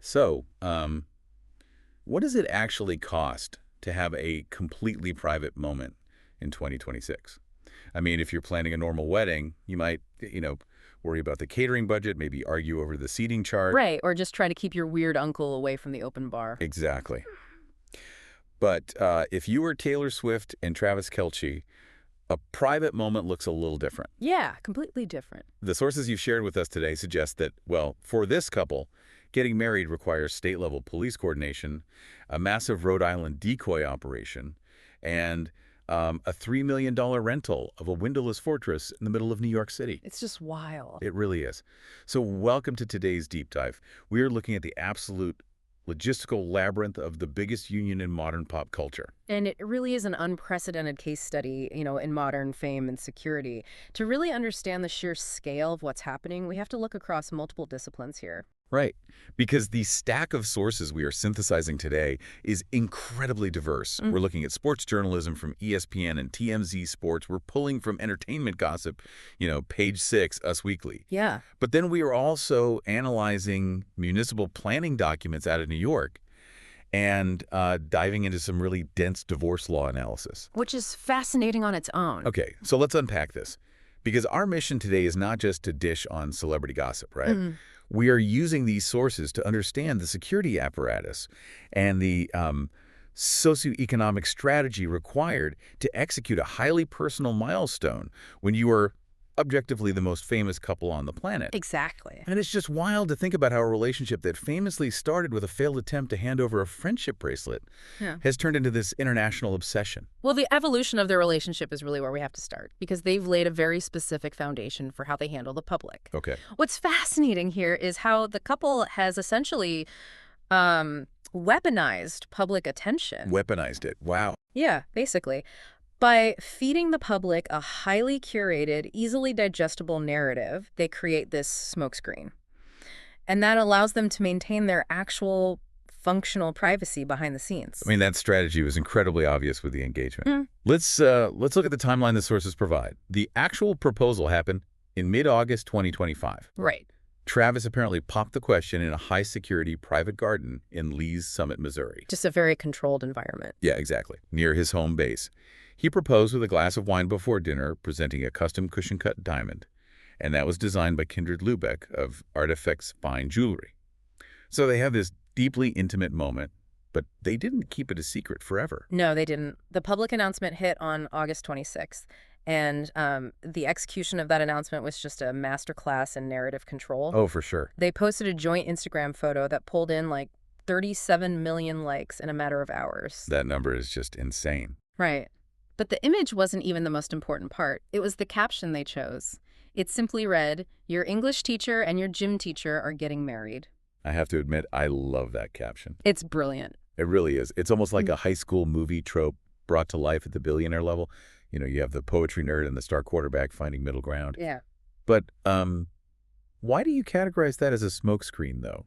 So, what does it actually cost to have a completely private moment in 2026? I mean, if you're planning a normal wedding, you might, worry about the catering budget, maybe argue over the seating chart. Right, or just try to keep your weird uncle away from the open bar. Exactly. But if you were Taylor Swift and Travis Kelce, a private moment looks a little different. Yeah, completely different. The sources you've shared with us today suggest that, well, for this couple, getting married requires state-level police coordination, a massive Rhode Island decoy operation, and a $3 million rental of a windowless fortress in the middle of New York City. It's just wild. It really is. So welcome to today's deep dive. We are looking at the absolute logistical labyrinth of the biggest union in modern pop culture. And it really is an unprecedented case study, in modern fame and security. To really understand the sheer scale of what's happening, we have to look across multiple disciplines here. Right. Because the stack of sources we are synthesizing today is incredibly diverse. We're looking at sports journalism from ESPN and TMZ Sports. We're pulling from entertainment gossip, Page 6, Us Weekly. Yeah. But then we are also analyzing municipal planning documents out of New York and diving into some really dense divorce law analysis. Which is fascinating on its own. Okay, so let's unpack this. Because our mission today is not just to dish on celebrity gossip, right? We are using these sources to understand the security apparatus and the socioeconomic strategy required to execute a highly personal milestone when you are objectively the most famous couple on the planet. Exactly. And it's just wild to think about how a relationship that famously started with a failed attempt to hand over a friendship bracelet has turned into this international obsession. Well, the evolution of their relationship is really where we have to start, because they've laid a very specific foundation for how they handle the public. Okay. What's fascinating here is how the couple has essentially weaponized public attention. Weaponized it. Wow. Yeah, basically. By feeding the public a highly curated, easily digestible narrative, they create this smokescreen. And that allows them to maintain their actual functional privacy behind the scenes. I mean, that strategy was incredibly obvious with the engagement. Let's look at the timeline the sources provide. The actual proposal happened in mid-August 2025. Right. Travis apparently popped the question in a high-security private garden in Lee's Summit, Missouri. Just a very controlled environment. Yeah, exactly. Near his home base. He proposed with a glass of wine before dinner, presenting a custom cushion-cut diamond. And that was designed by Kindred Lubeck of Artifacts Fine Jewelry. So they have this deeply intimate moment, but they didn't keep it a secret forever. No, they didn't. The public announcement hit on August 26th. And the execution of that announcement was just a masterclass in narrative control. Oh, for sure. They posted a joint Instagram photo that pulled in like 37 million likes in a matter of hours. That number is just insane. Right. But the image wasn't even the most important part. It was the caption they chose. It simply read, "Your English teacher and your gym teacher are getting married." I have to admit, I love that caption. It's brilliant. It really is. It's almost like a high school movie trope brought to life at the billionaire level. You have the poetry nerd and the star quarterback finding middle ground. Yeah. But why do you categorize that as a smokescreen, though?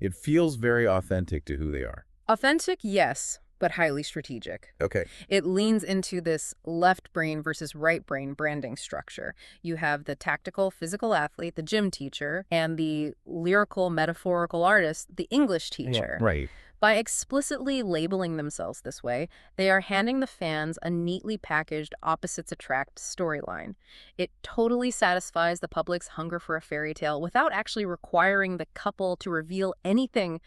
It feels very authentic to who they are. Authentic, yes, but highly strategic. Okay. It leans into this left brain versus right brain branding structure. You have the tactical physical athlete, the gym teacher, and the lyrical metaphorical artist, the English teacher. Yeah, right. By explicitly labeling themselves this way, they are handing the fans a neatly packaged opposites attract storyline. It totally satisfies the public's hunger for a fairy tale without actually requiring the couple to reveal anything,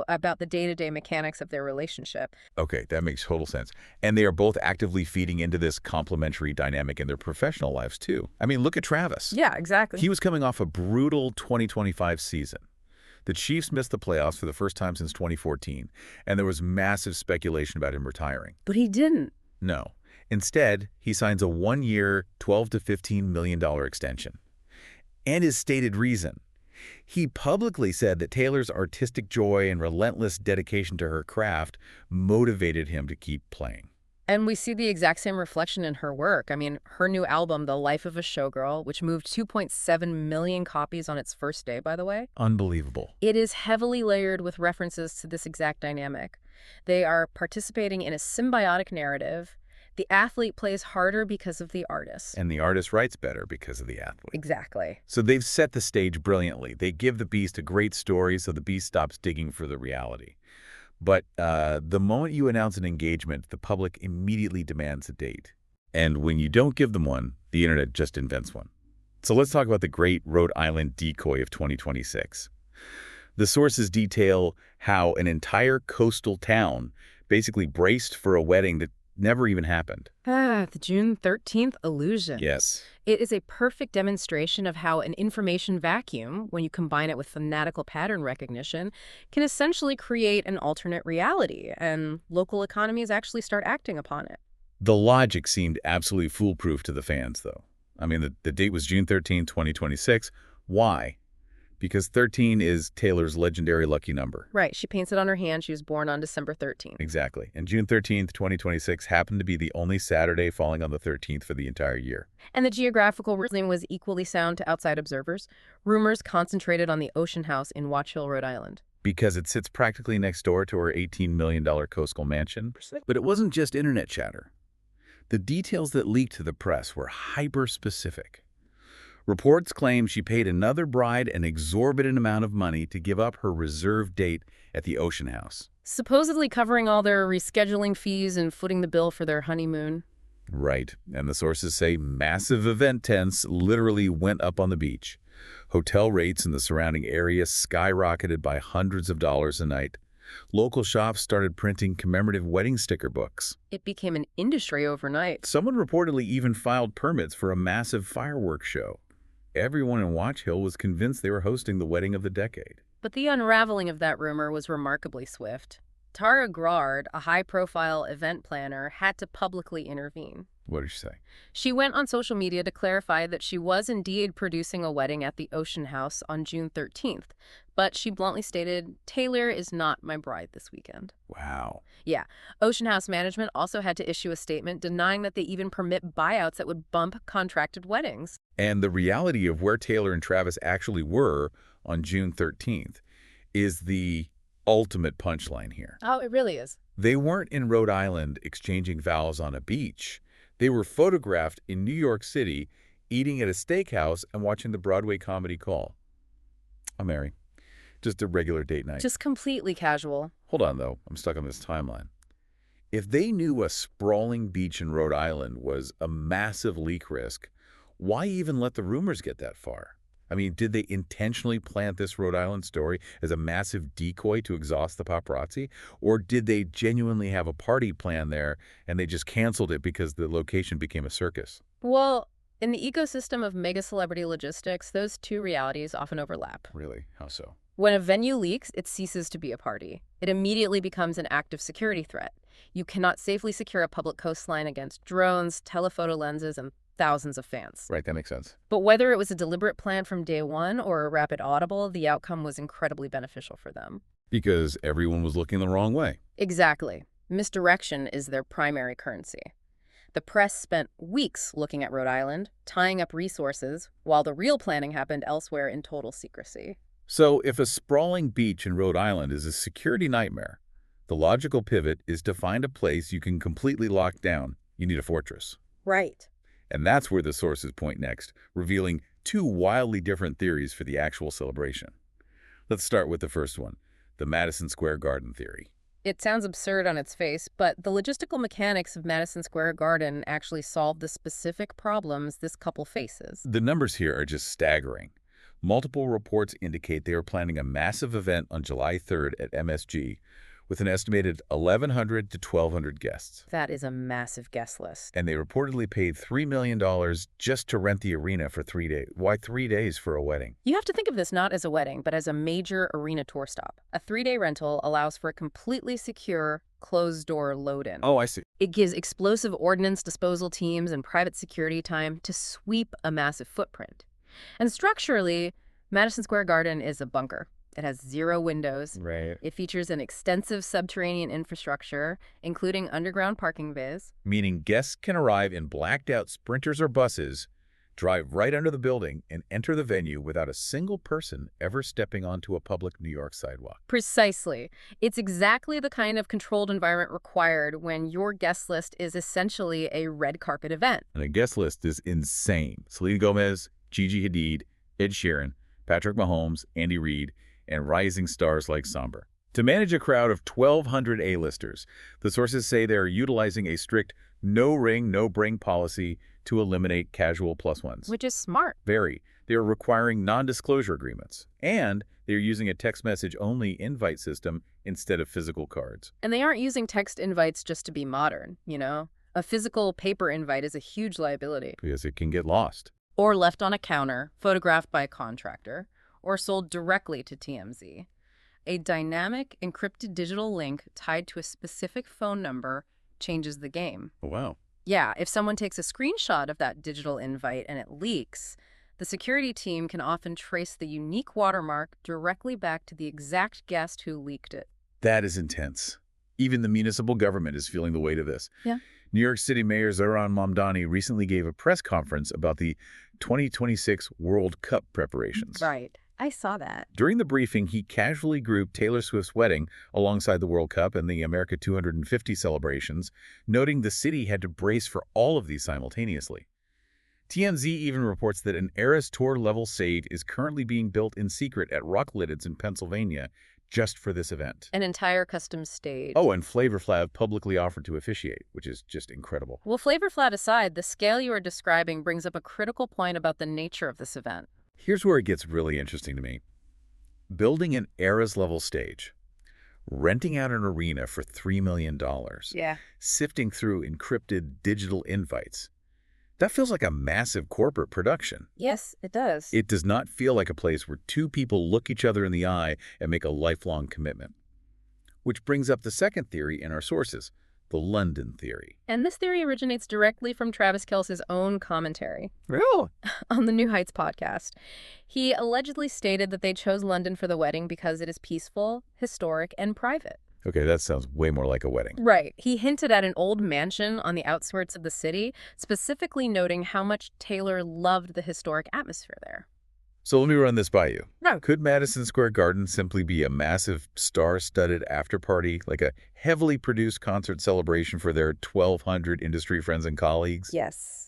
about the day-to-day mechanics of their relationship. Okay, that makes total sense. And they are both actively feeding into this complementary dynamic in their professional lives, too. I mean, look at Travis. Yeah, exactly. He was coming off a brutal 2025 season. The Chiefs missed the playoffs for the first time since 2014, and there was massive speculation about him retiring. But he didn't. No. Instead, he signs a one-year, $12 to $15 million extension. And his stated reason. He publicly said that Taylor's artistic joy and relentless dedication to her craft motivated him to keep playing. And we see the exact same reflection in her work. I mean, her new album, The Life of a Showgirl, which moved 2.7 million copies on its first day, by the way. Unbelievable. It is heavily layered with references to this exact dynamic. They are participating in a symbiotic narrative. The athlete plays harder because of the artist. And the artist writes better because of the athlete. Exactly. So they've set the stage brilliantly. They give the beast a great story so the beast stops digging for the reality. But the moment you announce an engagement, the public immediately demands a date. And when you don't give them one, the internet just invents one. So let's talk about the great Rhode Island decoy of 2026. The sources detail how an entire coastal town basically braced for a wedding that never even happened. The June 13th illusion. Yes. It is a perfect demonstration of how an information vacuum, when you combine it with fanatical pattern recognition, can essentially create an alternate reality, and local economies actually start acting upon it. The logic seemed absolutely foolproof to the fans, though. I mean, the date was June 13, 2026. Why? Because 13 is Taylor's legendary lucky number. Right. She paints it on her hand. She was born on December 13th. Exactly. And June 13th, 2026 happened to be the only Saturday falling on the 13th for the entire year. And the geographical reasoning was equally sound to outside observers. Rumors concentrated on the Ocean House in Watch Hill, Rhode Island. Because it sits practically next door to her $18 million coastal mansion. But it wasn't just internet chatter. The details that leaked to the press were hyper-specific. Reports claim she paid another bride an exorbitant amount of money to give up her reserved date at the Ocean House. Supposedly covering all their rescheduling fees and footing the bill for their honeymoon. Right. And the sources say massive event tents literally went up on the beach. Hotel rates in the surrounding area skyrocketed by hundreds of dollars a night. Local shops started printing commemorative wedding sticker books. It became an industry overnight. Someone reportedly even filed permits for a massive fireworks show. Everyone in Watch Hill was convinced they were hosting the wedding of the decade. But the unraveling of that rumor was remarkably swift. Tara Grard, a high-profile event planner, had to publicly intervene. What did she say? She went on social media to clarify that she was indeed producing a wedding at the Ocean House on June 13th, but she bluntly stated, "Taylor is not my bride this weekend." Wow. Yeah. Ocean House management also had to issue a statement denying that they even permit buyouts that would bump contracted weddings. And the reality of where Taylor and Travis actually were on June 13th is the ultimate punchline here. Oh, it really is. They weren't in Rhode Island exchanging vows on a beach. They were photographed in New York City eating at a steakhouse and watching the Broadway comedy Call. I'm Mary. Just a regular date night. Just completely casual. Hold on, though. I'm stuck on this timeline. If they knew a sprawling beach in Rhode Island was a massive leak risk, why even let the rumors get that far? I mean, did they intentionally plant this Rhode Island story as a massive decoy to exhaust the paparazzi? Or did they genuinely have a party plan there and they just canceled it because the location became a circus? Well, in the ecosystem of mega celebrity logistics, those two realities often overlap. Really? How so? When a venue leaks, it ceases to be a party. It immediately becomes an active security threat. You cannot safely secure a public coastline against drones, telephoto lenses, and thousands of fans. Right, that makes sense. But whether it was a deliberate plan from day one or a rapid audible, the outcome was incredibly beneficial for them. Because everyone was looking the wrong way. Exactly. Misdirection is their primary currency. The press spent weeks looking at Rhode Island, tying up resources, while the real planning happened elsewhere in total secrecy. So if a sprawling beach in Rhode Island is a security nightmare, the logical pivot is to find a place you can completely lock down. You need a fortress. Right. And that's where the sources point next, revealing two wildly different theories for the actual celebration. Let's start with the first one, the Madison Square Garden theory. It sounds absurd on its face, but the logistical mechanics of Madison Square Garden actually solve the specific problems this couple faces. The numbers here are just staggering. Multiple reports indicate they are planning a massive event on July 3rd at MSG with an estimated 1,100 to 1,200 guests. That is a massive guest list. And they reportedly paid $3 million just to rent the arena for 3 days. Why 3 days for a wedding? You have to think of this not as a wedding, but as a major arena tour stop. A 3-day rental allows for a completely secure, closed-door load-in. Oh, I see. It gives explosive ordnance disposal teams and private security time to sweep a massive footprint. And structurally, Madison Square Garden is a bunker. It has 0 windows. Right. It features an extensive subterranean infrastructure, including underground parking bays. Meaning guests can arrive in blacked-out sprinters or buses, drive right under the building, and enter the venue without a single person ever stepping onto a public New York sidewalk. Precisely. It's exactly the kind of controlled environment required when your guest list is essentially a red carpet event. And the guest list is insane. Selena Gomez, Gigi Hadid, Ed Sheeran, Patrick Mahomes, Andy Reid, and rising stars like Somber. To manage a crowd of 1,200 A-listers, the sources say they are utilizing a strict no-ring, no-bring policy to eliminate casual plus-ones. Which is smart. Very. They are requiring non-disclosure agreements, and they are using a text message-only invite system instead of physical cards. And they aren't using text invites just to be modern, you know? A physical paper invite is a huge liability. Because it can get lost. Or left on a counter, photographed by a contractor, or sold directly to TMZ. A dynamic, encrypted digital link tied to a specific phone number changes the game. Oh, wow. Yeah, if someone takes a screenshot of that digital invite and it leaks, the security team can often trace the unique watermark directly back to the exact guest who leaked it. That is intense. Even the municipal government is feeling the weight of this. Yeah. New York City Mayor Zohran Mamdani recently gave a press conference about the 2026 World Cup preparations. Right. I saw that. During the briefing, he casually grouped Taylor Swift's wedding alongside the World Cup and the America 250 celebrations, noting the city had to brace for all of these simultaneously. TMZ even reports that an Eras Tour-level stage is currently being built in secret at Rocklidditz in Pennsylvania just for this event. An entire custom stage. Oh, and Flavor Flav publicly offered to officiate, which is just incredible. Well, Flavor Flav aside, the scale you are describing brings up a critical point about the nature of this event. Here's where it gets really interesting to me. Building an Eras-level stage, renting out an arena for $3 million, sifting through encrypted digital invites. That feels like a massive corporate production. Yes, it does. It does not feel like a place where two people look each other in the eye and make a lifelong commitment. Which brings up the second theory in our sources, the London theory. And this theory originates directly from Travis Kelce's own commentary. Really? On the New Heights podcast. He allegedly stated that they chose London for the wedding because it is peaceful, historic, and private. Okay, that sounds way more like a wedding. Right. He hinted at an old mansion on the outskirts of the city, specifically noting how much Taylor loved the historic atmosphere there. So let me run this by you. No. Could Madison Square Garden simply be a massive star-studded after-party, like a heavily produced concert celebration for their 1,200 industry friends and colleagues? Yes.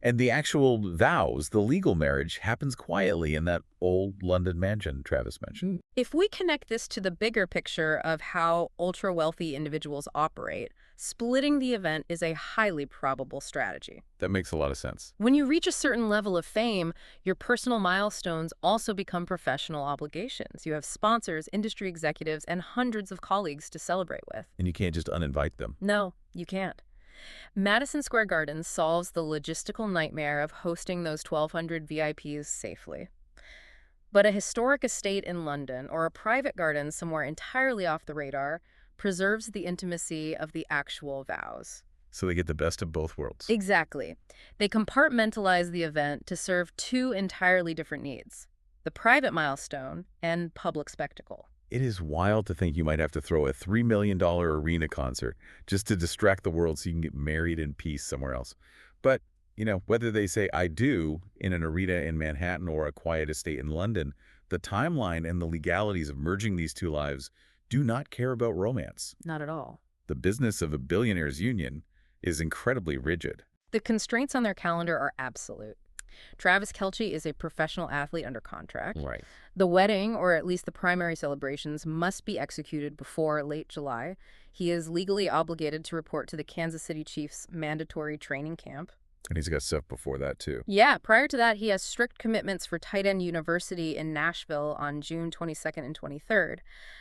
And the actual vows, the legal marriage, happens quietly in that old London mansion Travis mentioned. If we connect this to the bigger picture of how ultra-wealthy individuals operate, splitting the event is a highly probable strategy. That makes a lot of sense. When you reach a certain level of fame, your personal milestones also become professional obligations. You have sponsors, industry executives, and hundreds of colleagues to celebrate with. And you can't just uninvite them. No, you can't. Madison Square Garden solves the logistical nightmare of hosting those 1,200 VIPs safely. But a historic estate in London or a private garden somewhere entirely off the radar preserves the intimacy of the actual vows. So they get the best of both worlds. Exactly. They compartmentalize the event to serve two entirely different needs: the private milestone and public spectacle. It is wild to think you might have to throw a $3 million arena concert just to distract the world so you can get married in peace somewhere else. But, you know, whether they say I do in an arena in Manhattan or a quiet estate in London, the timeline and the legalities of merging these two lives do not care about romance. Not at all. The business of a billionaire's union is incredibly rigid. The constraints on their calendar are absolute. Travis Kelce is a professional athlete under contract. Right. The wedding, or at least the primary celebrations, must be executed before late July. He is legally obligated to report to the Kansas City Chiefs' mandatory training camp. And he's got stuff before that, too. Yeah, prior to that, he has strict commitments for Tight End University in Nashville on June 22nd and 23rd.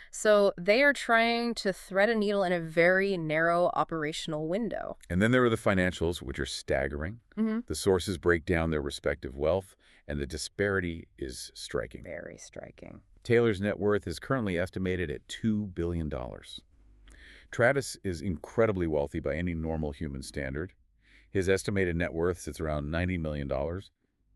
So they are trying to thread a needle in a very narrow operational window. And then there are the financials, which are staggering. The sources break down their respective wealth, and the disparity is striking. Very striking. Taylor's net worth is currently estimated at $2 billion. Travis is incredibly wealthy by any normal human standard. His estimated net worth sits around $90 million.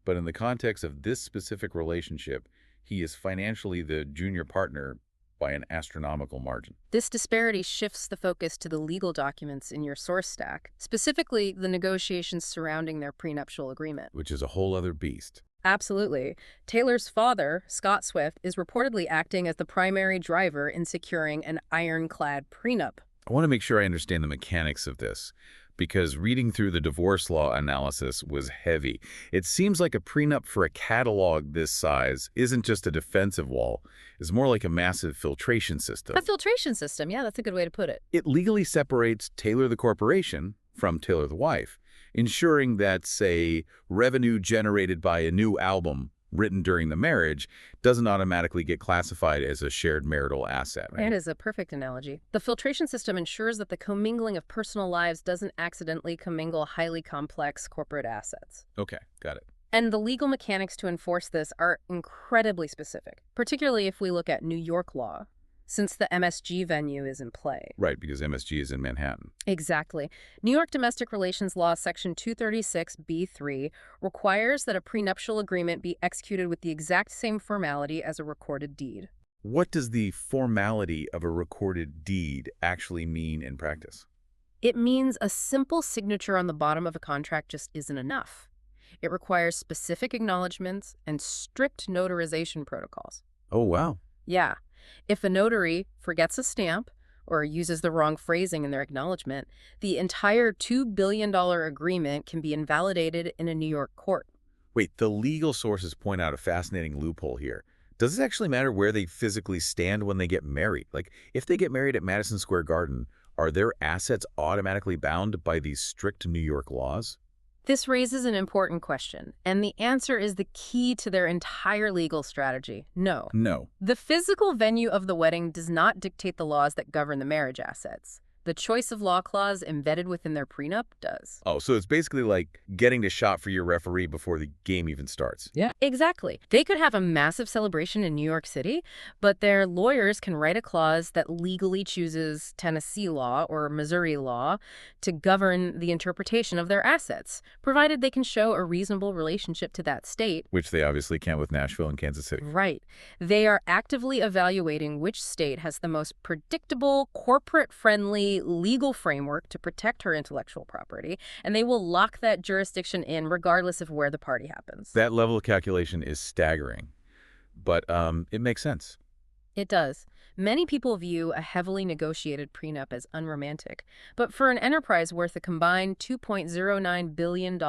But in the context of this specific relationship, he is financially the junior partner by an astronomical margin. This disparity shifts the focus to the legal documents in your source stack, specifically the negotiations surrounding their prenuptial agreement. Which is a whole other beast. Absolutely. Taylor's father, Scott Swift, is reportedly acting as the primary driver in securing an ironclad prenup. I want to make sure I understand the mechanics of this, because reading through the divorce law analysis was heavy. It seems like a prenup for a catalog this size isn't just a defensive wall. It's more like a massive filtration system. A filtration system, yeah, that's a good way to put it. It legally separates Taylor the corporation from Taylor the wife, ensuring that, say, revenue generated by a new album written during the marriage doesn't automatically get classified as a shared marital asset. Right? And is a perfect analogy. The filtration system ensures that the commingling of personal lives doesn't accidentally commingle highly complex corporate assets. Okay, got it. And the legal mechanics to enforce this are incredibly specific, particularly if we look at New York law, since the MSG venue is in play. Right, because MSG is in Manhattan. Exactly. New York Domestic Relations Law Section 236b3 requires that a prenuptial agreement be executed with the exact same formality as a recorded deed. What does the formality of a recorded deed actually mean in practice? It means a simple signature on the bottom of a contract just isn't enough. It requires specific acknowledgments and strict notarization protocols. Oh, wow. Yeah. If a notary forgets a stamp or uses the wrong phrasing in their acknowledgement, the entire $2 billion agreement can be invalidated in a New York court. Wait, the legal sources point out a fascinating loophole here. Does it actually matter where they physically stand when they get married? Like, if they get married at Madison Square Garden, are their assets automatically bound by these strict New York laws? This raises an important question, and the answer is the key to their entire legal strategy. No. No. The physical venue of the wedding does not dictate the laws that govern the marriage assets. The choice of law clause embedded within their prenup does. Oh, so it's basically like getting to shop for your referee before the game even starts. Yeah. Exactly. They could have a massive celebration in New York City, but their lawyers can write a clause that legally chooses Tennessee law or Missouri law to govern the interpretation of their assets, provided they can show a reasonable relationship to that state. Which they obviously can't with Nashville and Kansas City. Right. They are actively evaluating which state has the most predictable, corporate-friendly legal framework to protect her intellectual property, and they will lock that jurisdiction in regardless of where the party happens. That level of calculation is staggering, but it makes sense. It does. Many people view a heavily negotiated prenup as unromantic, but for an enterprise worth a combined $2.09 billion,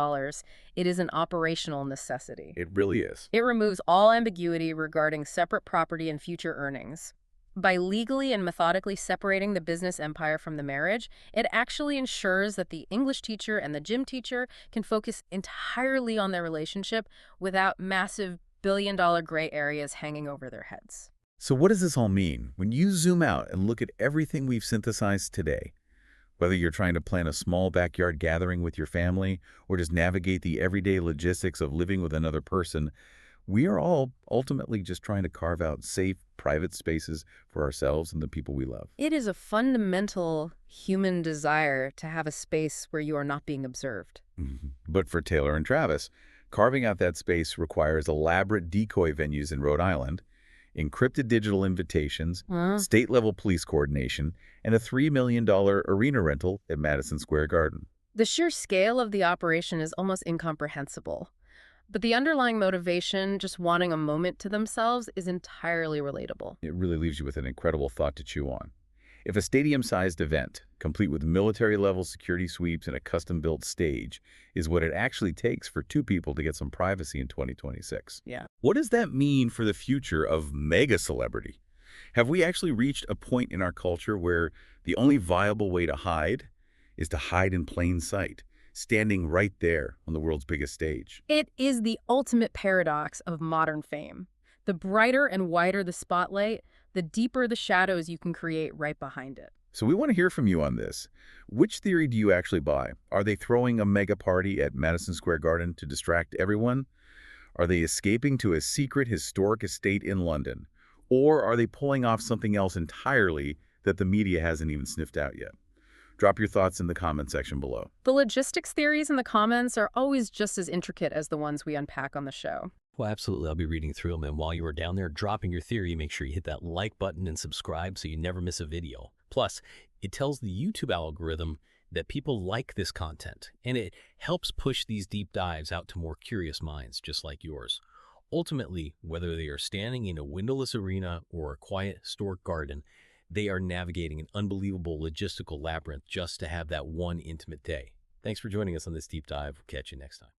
it is an operational necessity. It really is. It removes all ambiguity regarding separate property and future earnings. By legally and methodically separating the business empire from the marriage, it actually ensures that the English teacher and the gym teacher can focus entirely on their relationship without massive billion-dollar gray areas hanging over their heads. So what does this all mean? When you zoom out and look at everything we've synthesized today, whether you're trying to plan a small backyard gathering with your family or just navigate the everyday logistics of living with another person, we are all ultimately just trying to carve out safe, private spaces for ourselves and the people we love. It is a fundamental human desire to have a space where you are not being observed. But for Taylor and Travis, carving out that space requires elaborate decoy venues in Rhode Island, encrypted digital invitations, state-level police coordination, and a $3 million arena rental at Madison Square Garden. The sheer scale of the operation is almost incomprehensible. But the underlying motivation, just wanting a moment to themselves, is entirely relatable. It really leaves you with an incredible thought to chew on. If a stadium-sized event, complete with military-level security sweeps and a custom-built stage, is what it actually takes for two people to get some privacy in 2026, what does that mean for the future of mega celebrity? Have we actually reached a point in our culture where the only viable way to hide is to hide in plain sight, standing right there on the world's biggest stage? It is the ultimate paradox of modern fame. The brighter and wider the spotlight, the deeper the shadows you can create right behind it. So we want to hear from you on this. Which theory do you actually buy? Are they throwing a mega party at Madison Square Garden to distract everyone? Are they escaping to a secret historic estate in London? Or are they pulling off something else entirely that the media hasn't even sniffed out yet? Drop your thoughts in the comment section below. The logistics theories in the comments are always just as intricate as the ones we unpack on the show. Well, absolutely. I'll be reading through them. And while you are down there dropping your theory, make sure you hit that like button and subscribe so you never miss a video. Plus, it tells the YouTube algorithm that people like this content, and it helps push these deep dives out to more curious minds just like yours. Ultimately, whether they are standing in a windowless arena or a quiet historic garden, they are navigating an unbelievable logistical labyrinth just to have that one intimate day. Thanks for joining us on this deep dive. We'll catch you next time.